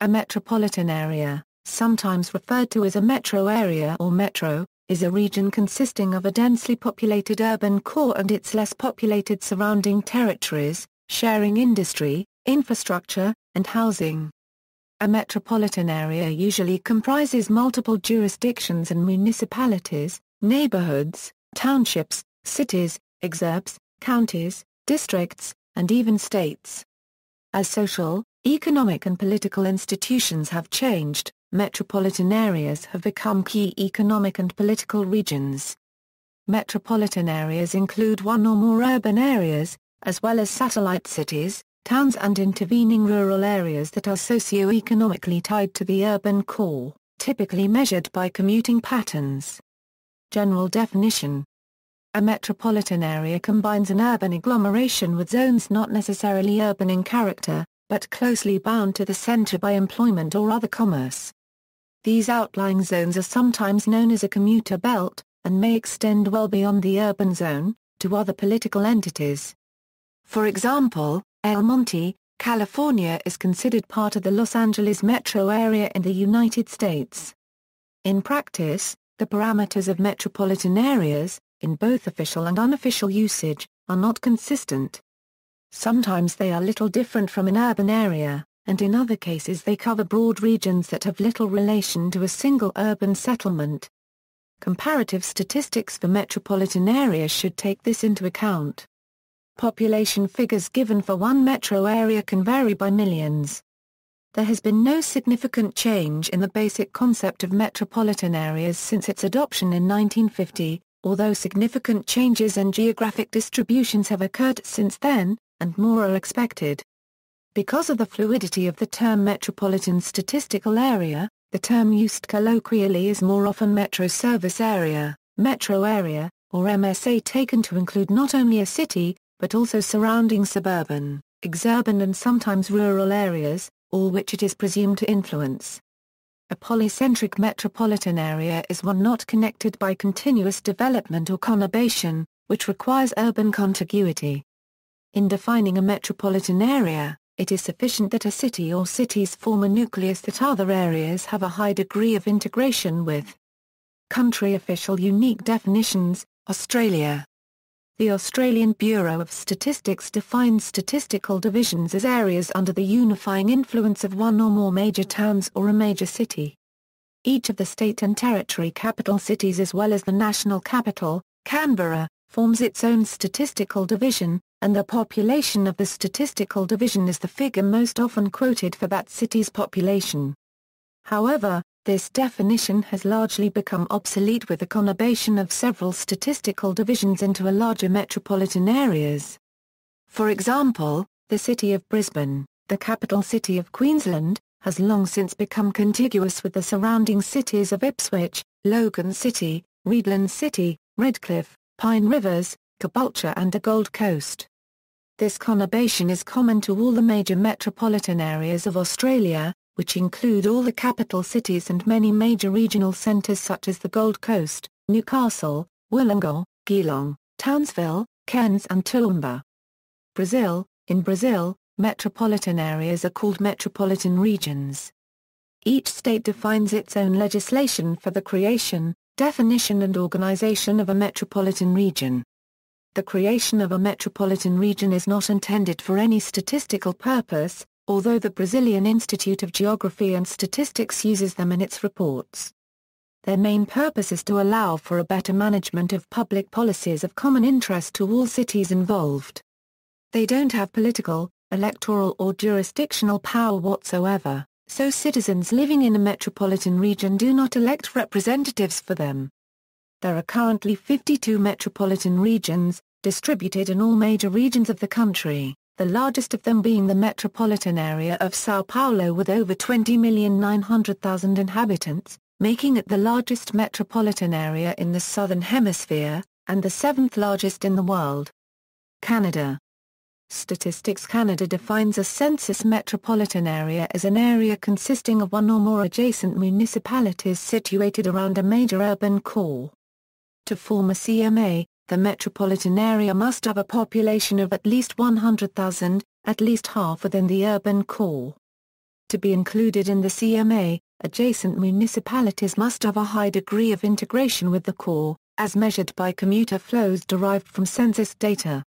A metropolitan area, sometimes referred to as a metro area or metro, is a region consisting of a densely populated urban core and its less populated surrounding territories, sharing industry, infrastructure, and housing. A metropolitan area usually comprises multiple jurisdictions and municipalities, neighborhoods, townships, cities, exurbs, counties, districts, and even states. As social, economic and political institutions have changed, metropolitan areas have become key economic and political regions. Metropolitan areas include one or more urban areas, as well as satellite cities, towns and intervening rural areas that are socio-economically tied to the urban core, typically measured by commuting patterns. General definition. A metropolitan area combines an urban agglomeration with zones not necessarily urban in character, but closely bound to the center by employment or other commerce. These outlying zones are sometimes known as a commuter belt, and may extend well beyond the urban zone, to other political entities. For example, El Monte, California is considered part of the Los Angeles metro area in the United States. In practice, the parameters of metropolitan areas, in both official and unofficial usage, are not consistent. Sometimes they are little different from an urban area, and in other cases they cover broad regions that have little relation to a single urban settlement. Comparative statistics for metropolitan areas should take this into account. Population figures given for one metro area can vary by millions. There has been no significant change in the basic concept of metropolitan areas since its adoption in 1950, although significant changes in geographic distributions have occurred since then, and more are expected. Because of the fluidity of the term metropolitan statistical area, the term used colloquially is more often metro service area, metro area, or MSA, taken to include not only a city, but also surrounding suburban, exurban and sometimes rural areas, all which it is presumed to influence. A polycentric metropolitan area is one not connected by continuous development or conurbation, which requires urban contiguity. In defining a metropolitan area, it is sufficient that a city or cities form a nucleus that other areas have a high degree of integration with. Country official unique definitions. Australia. The Australian Bureau of Statistics defines statistical divisions as areas under the unifying influence of one or more major towns or a major city. Each of the state and territory capital cities as well as the national capital, Canberra, forms its own statistical division, and the population of the statistical division is the figure most often quoted for that city's population. However, this definition has largely become obsolete with the conurbation of several statistical divisions into a larger metropolitan areas. For example, the city of Brisbane, the capital city of Queensland, has long since become contiguous with the surrounding cities of Ipswich, Logan City, Reedland City, Redcliffe, Pine Rivers, Caboolture and the Gold Coast. This conurbation is common to all the major metropolitan areas of Australia, which include all the capital cities and many major regional centres such as the Gold Coast, Newcastle, Wollongong, Geelong, Townsville, Cairns and Toowoomba. Brazil. In Brazil, metropolitan areas are called metropolitan regions. Each state defines its own legislation for the creation, definition and organization of a metropolitan region. The creation of a metropolitan region is not intended for any statistical purpose, although the Brazilian Institute of Geography and Statistics uses them in its reports. Their main purpose is to allow for a better management of public policies of common interest to all cities involved. They don't have political, electoral or jurisdictional power whatsoever, so citizens living in a metropolitan region do not elect representatives for them. There are currently 52 metropolitan regions, distributed in all major regions of the country, the largest of them being the metropolitan area of São Paulo with over 20,900,000 inhabitants, making it the largest metropolitan area in the Southern Hemisphere, and the seventh largest in the world. Canada. Statistics Canada defines a census metropolitan area as an area consisting of one or more adjacent municipalities situated around a major urban core. To form a CMA, the metropolitan area must have a population of at least 100,000, at least half within the urban core. To be included in the CMA, adjacent municipalities must have a high degree of integration with the core, as measured by commuter flows derived from census data.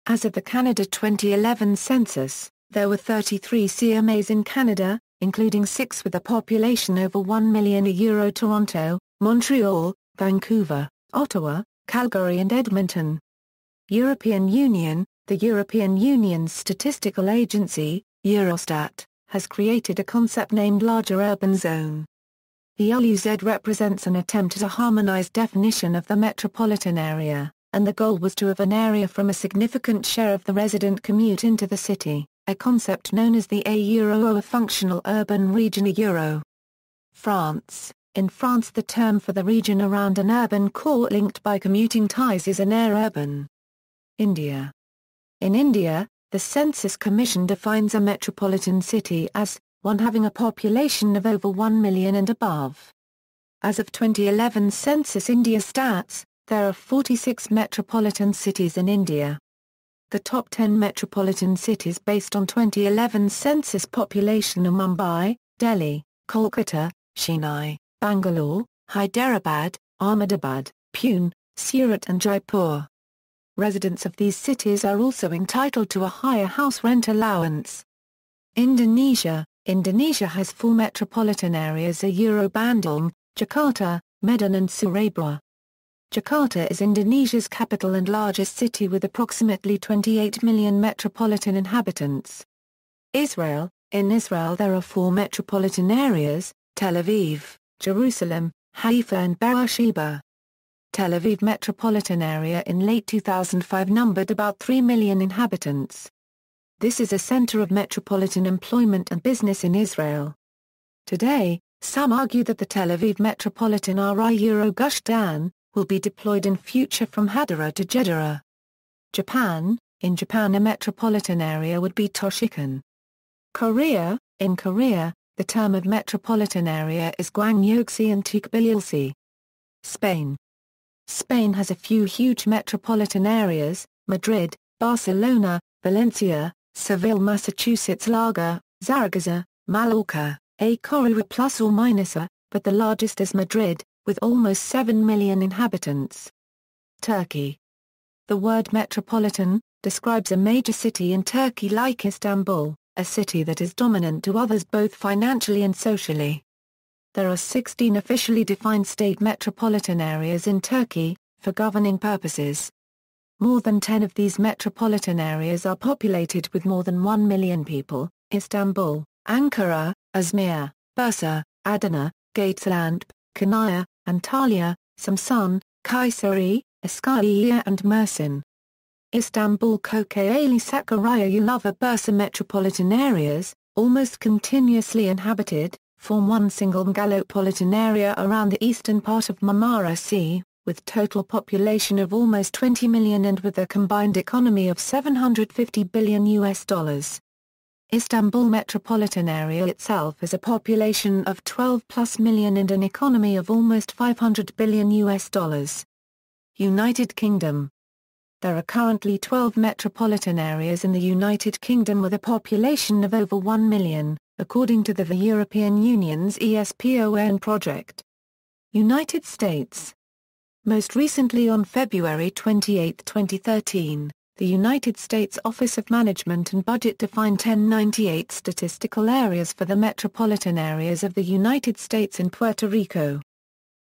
As of the Canada 2011 census, there were 33 CMAs in Canada, including 6 with a population over 1 million: Toronto, Montreal, Vancouver, Ottawa, Calgary and Edmonton. European Union. The European Union's statistical agency, Eurostat, has created a concept named Larger Urban Zone. The LUZ represents an attempt at a harmonized definition of the metropolitan area, and the goal was to have an area from a significant share of the resident commute into the city, a concept known as the a functional urban region Euro. France. In France, the term for the region around an urban core linked by commuting ties is an aire urban. India. In India, the Census Commission defines a metropolitan city as one having a population of over 1 million and above. As of 2011 Census India stats, there are 46 metropolitan cities in India. The top 10 metropolitan cities based on 2011 census population are Mumbai, Delhi, Kolkata, Chennai, Bangalore, Hyderabad, Ahmedabad, Pune, Surat and Jaipur. Residents of these cities are also entitled to a higher house rent allowance. Indonesia. Indonesia has 4 metropolitan areas: Bandung, Jakarta, Medan and Surabaya. Jakarta is Indonesia's capital and largest city with approximately 28 million metropolitan inhabitants. Israel. In Israel there are 4 metropolitan areas: Tel Aviv, Jerusalem, Haifa and Beersheba. Tel Aviv metropolitan area in late 2005 numbered about 3 million inhabitants. This is a center of metropolitan employment and business in Israel. Today, some argue that the Tel Aviv metropolitan area Gush Dan will be deployed in future from Hadera to Jeddah. Japan. In Japan a metropolitan area would be Toshikan. Korea. In Korea, the term of metropolitan area is Gwangyongsi and Tokbilsi. Spain. Spain has a few huge metropolitan areas: Madrid, Barcelona, Valencia, Seville, Massachusetts, Larga, Zaragoza, Mallorca, a Coruña plus or minus a, but the largest is Madrid, with almost 7 million inhabitants. Turkey. The word metropolitan describes a major city in Turkey like Istanbul, a city that is dominant to others both financially and socially. There are 16 officially defined state metropolitan areas in Turkey, for governing purposes. More than 10 of these metropolitan areas are populated with more than 1 million people: Istanbul, Ankara, Izmir, Bursa, Adana, Gaziantep, Konya, Antalya, Samsun, Kayseri, Eskişehir and Mersin. Istanbul, Kocaeli, Sakarya, Yalova, Bursa metropolitan areas, almost continuously inhabited, form one single megalopolitan area around the eastern part of Marmara Sea, with total population of almost 20 million and with a combined economy of $750 billion. Istanbul metropolitan area itself has a population of 12+ million and an economy of almost $500 billion. United Kingdom. There are currently 12 metropolitan areas in the United Kingdom with a population of over 1 million, according to the European Union's ESPON project. United States. Most recently on February 28, 2013, the United States Office of Management and Budget defined 1098 statistical areas for the metropolitan areas of the United States and Puerto Rico.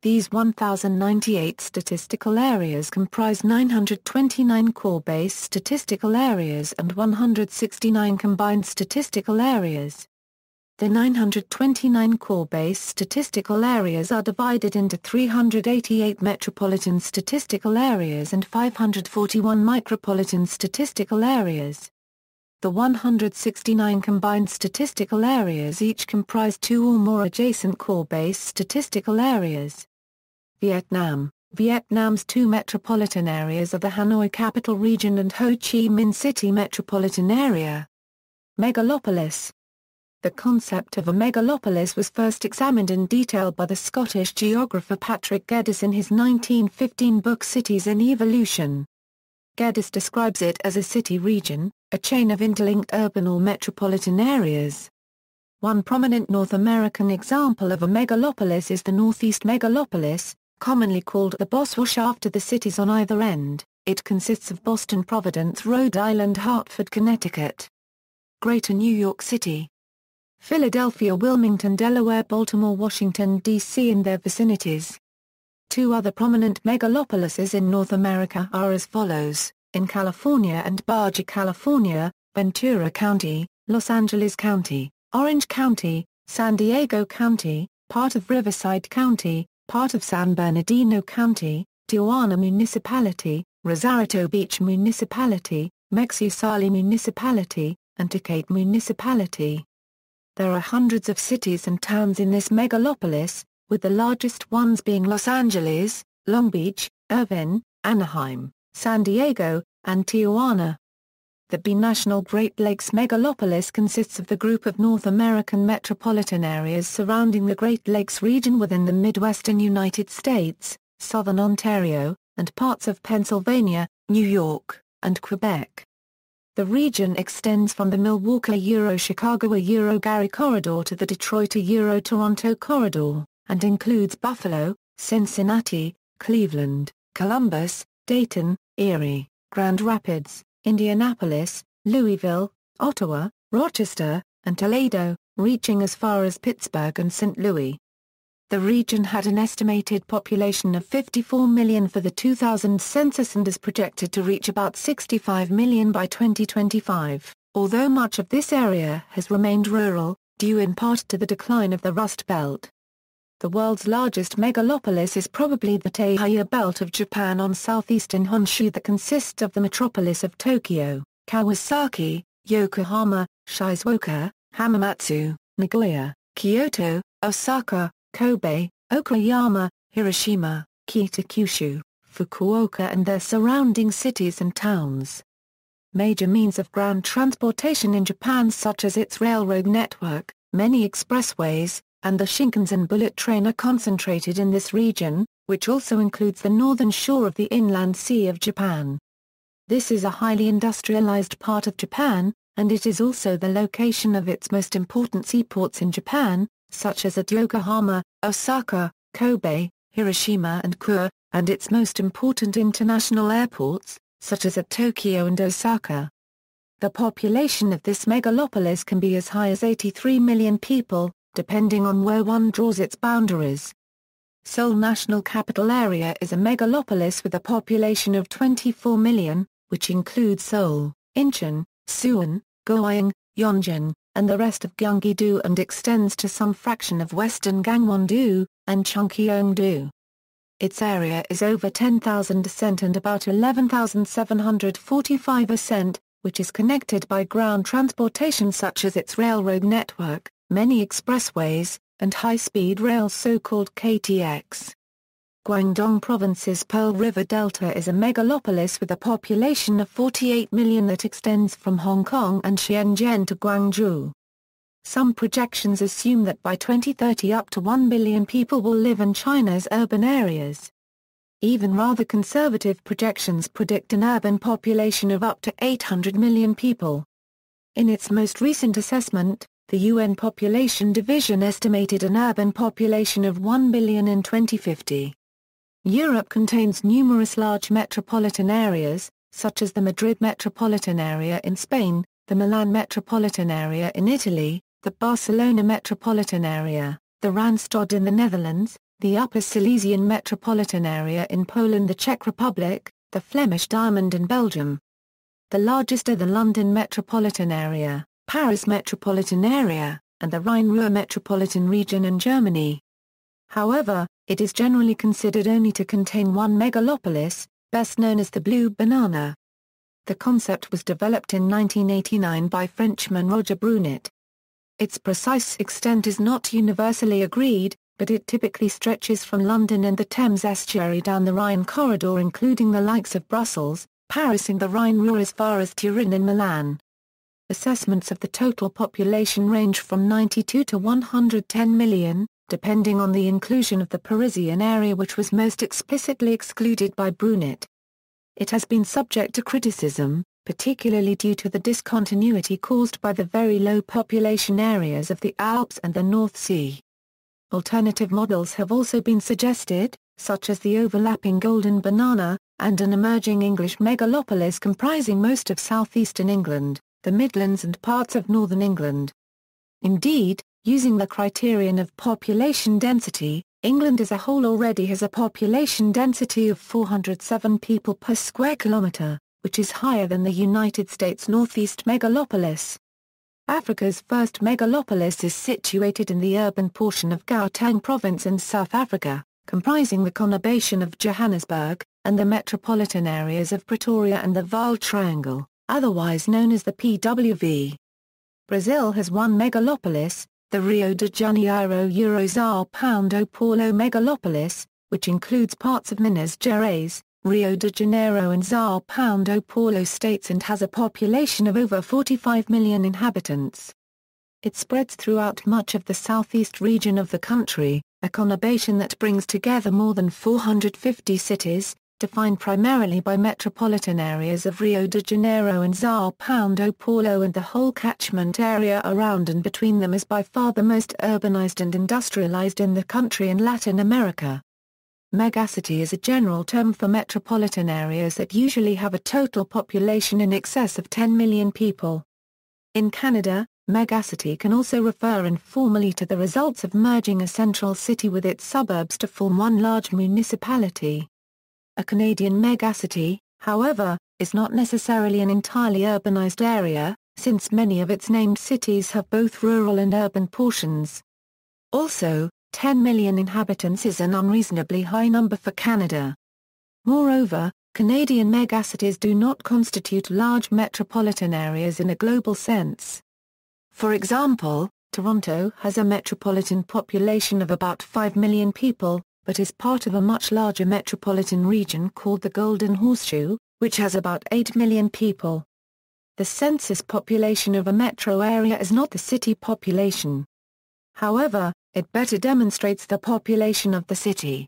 These 1,098 statistical areas comprise 929 core-base statistical areas and 169 combined statistical areas. The 929 core-base statistical areas are divided into 388 metropolitan statistical areas and 541 micropolitan statistical areas. The 169 combined statistical areas each comprise 2 or more adjacent core-base statistical areas. Vietnam. Vietnam's 2 metropolitan areas are the Hanoi Capital Region and Ho Chi Minh City Metropolitan Area. Megalopolis. The concept of a megalopolis was first examined in detail by the Scottish geographer Patrick Geddes in his 1915 book Cities in Evolution. Geddes describes it as a city region, a chain of interlinked urban or metropolitan areas. One prominent North American example of a megalopolis is the Northeast Megalopolis, commonly called the Boss Wash after the cities on either end. It consists of Boston, Providence, Rhode Island, Hartford, Connecticut, Greater New York City, Philadelphia, Wilmington, Delaware, Baltimore, Washington, D.C. and their vicinities. Two other prominent megalopolises in North America are as follows: in California and Baja California, Ventura County, Los Angeles County, Orange County, San Diego County, part of Riverside County, part of San Bernardino County, Tijuana Municipality, Rosarito Beach Municipality, Mexicali Municipality, and Tecate Municipality. There are hundreds of cities and towns in this megalopolis, with the largest ones being Los Angeles, Long Beach, Irvine, Anaheim, San Diego, and Tijuana. The binational Great Lakes megalopolis consists of the group of North American metropolitan areas surrounding the Great Lakes region within the Midwestern United States, southern Ontario, and parts of Pennsylvania, New York, and Quebec. The region extends from the Milwaukee-Chicago-Gary corridor to the Detroit-Toronto corridor, and includes Buffalo, Cincinnati, Cleveland, Columbus, Dayton, Erie, Grand Rapids, Indianapolis, Louisville, Ottawa, Rochester, and Toledo, reaching as far as Pittsburgh and St. Louis. The region had an estimated population of 54 million for the 2000 census and is projected to reach about 65 million by 2025, although much of this area has remained rural, due in part to the decline of the Rust Belt. The world's largest megalopolis is probably the Taihaya Belt of Japan on southeastern Honshu that consists of the metropolis of Tokyo, Kawasaki, Yokohama, Shizuoka, Hamamatsu, Nagoya, Kyoto, Osaka, Kobe, Okayama, Hiroshima, Kitakyushu, Fukuoka and their surrounding cities and towns. Major means of ground transportation in Japan such as its railroad network, many expressways, and the Shinkansen bullet train are concentrated in this region, which also includes the northern shore of the inland sea of Japan. This is a highly industrialized part of Japan, and it is also the location of its most important seaports in Japan, such as at Yokohama, Osaka, Kobe, Hiroshima and Kure, and its most important international airports, such as at Tokyo and Osaka. The population of this megalopolis can be as high as 83 million people, depending on where one draws its boundaries. Seoul National Capital Area is a megalopolis with a population of 24 million, which includes Seoul, Incheon, Suwon, Gwaeong, Yeongjin, and the rest of Gyeonggi-do and extends to some fraction of western Gangwon-do, and Chungcheong-do. Its area is over 10,000 ascent and about 11,745 ascent, which is connected by ground transportation such as its railroad network, many expressways, and high-speed rail so-called KTX. Guangdong Province's Pearl River Delta is a megalopolis with a population of 48 million that extends from Hong Kong and Shenzhen to Guangzhou. Some projections assume that by 2030 up to 1 billion people will live in China's urban areas. Even rather conservative projections predict an urban population of up to 800 million people. In its most recent assessment, the UN Population Division estimated an urban population of 1 billion in 2050. Europe contains numerous large metropolitan areas, such as the Madrid metropolitan area in Spain, the Milan metropolitan area in Italy, the Barcelona metropolitan area, the Randstad in the Netherlands, the Upper Silesian metropolitan area in Poland, the Czech Republic, the Flemish Diamond in Belgium. The largest are the London metropolitan area, Paris metropolitan area, and the Rhine-Ruhr metropolitan region in Germany. However, it is generally considered only to contain one megalopolis, best known as the Blue Banana. The concept was developed in 1989 by Frenchman Roger Brunet. Its precise extent is not universally agreed, but it typically stretches from London and the Thames estuary down the Rhine corridor including the likes of Brussels, Paris and the Rhine-Ruhr as far as Turin and Milan. Assessments of the total population range from 92 to 110 million, depending on the inclusion of the Parisian area which was most explicitly excluded by Brunet. It has been subject to criticism, particularly due to the discontinuity caused by the very low population areas of the Alps and the North Sea. Alternative models have also been suggested, such as the overlapping Golden Banana, and an emerging English megalopolis comprising most of southeastern England, the Midlands and parts of northern England. Indeed, using the criterion of population density, England as a whole already has a population density of 407 people per square kilometre, which is higher than the United States' northeast megalopolis. Africa's first megalopolis is situated in the urban portion of Gauteng province in South Africa, comprising the conurbation of Johannesburg, and the metropolitan areas of Pretoria and the Vaal Triangle, otherwise known as the PWV. Brazil has one megalopolis, the Rio de Janeiro Sao Paulo megalopolis, which includes parts of Minas Gerais, Rio de Janeiro and Sao Paulo states and has a population of over 45 million inhabitants. It spreads throughout much of the southeast region of the country, a conurbation that brings together more than 450 cities, defined primarily by metropolitan areas of Rio de Janeiro and Sao Paulo, and the whole catchment area around and between them is by far the most urbanized and industrialized in the country and Latin America. Megacity is a general term for metropolitan areas that usually have a total population in excess of 10 million people. In Canada, megacity can also refer informally to the results of merging a central city with its suburbs to form one large municipality. A Canadian megacity, however, is not necessarily an entirely urbanized area, since many of its named cities have both rural and urban portions. Also, 10 million inhabitants is an unreasonably high number for Canada. Moreover, Canadian megacities do not constitute large metropolitan areas in a global sense. For example, Toronto has a metropolitan population of about 5 million people, but is part of a much larger metropolitan region called the Golden Horseshoe, which has about 8 million people. The census population of a metro area is not the city population. However, it better demonstrates the population of the city.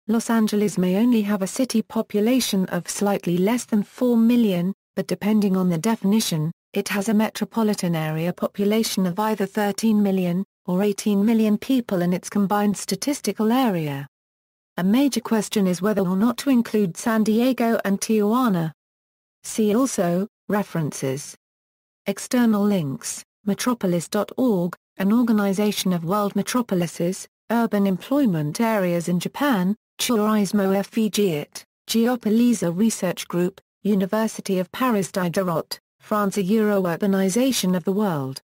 Los Angeles may only have a city population of slightly less than 4 million, but depending on the definition, it has a metropolitan area population of either 13 million, or 18 million people in its combined statistical area. A major question is whether or not to include San Diego and Tijuana. See also, references. External links, metropolis.org, an organization of world metropolises, urban employment areas in Japan, Tourismo FEGIT, Geopolisa Research Group, University of Paris Diderot, France. A Euro-urbanization of the world.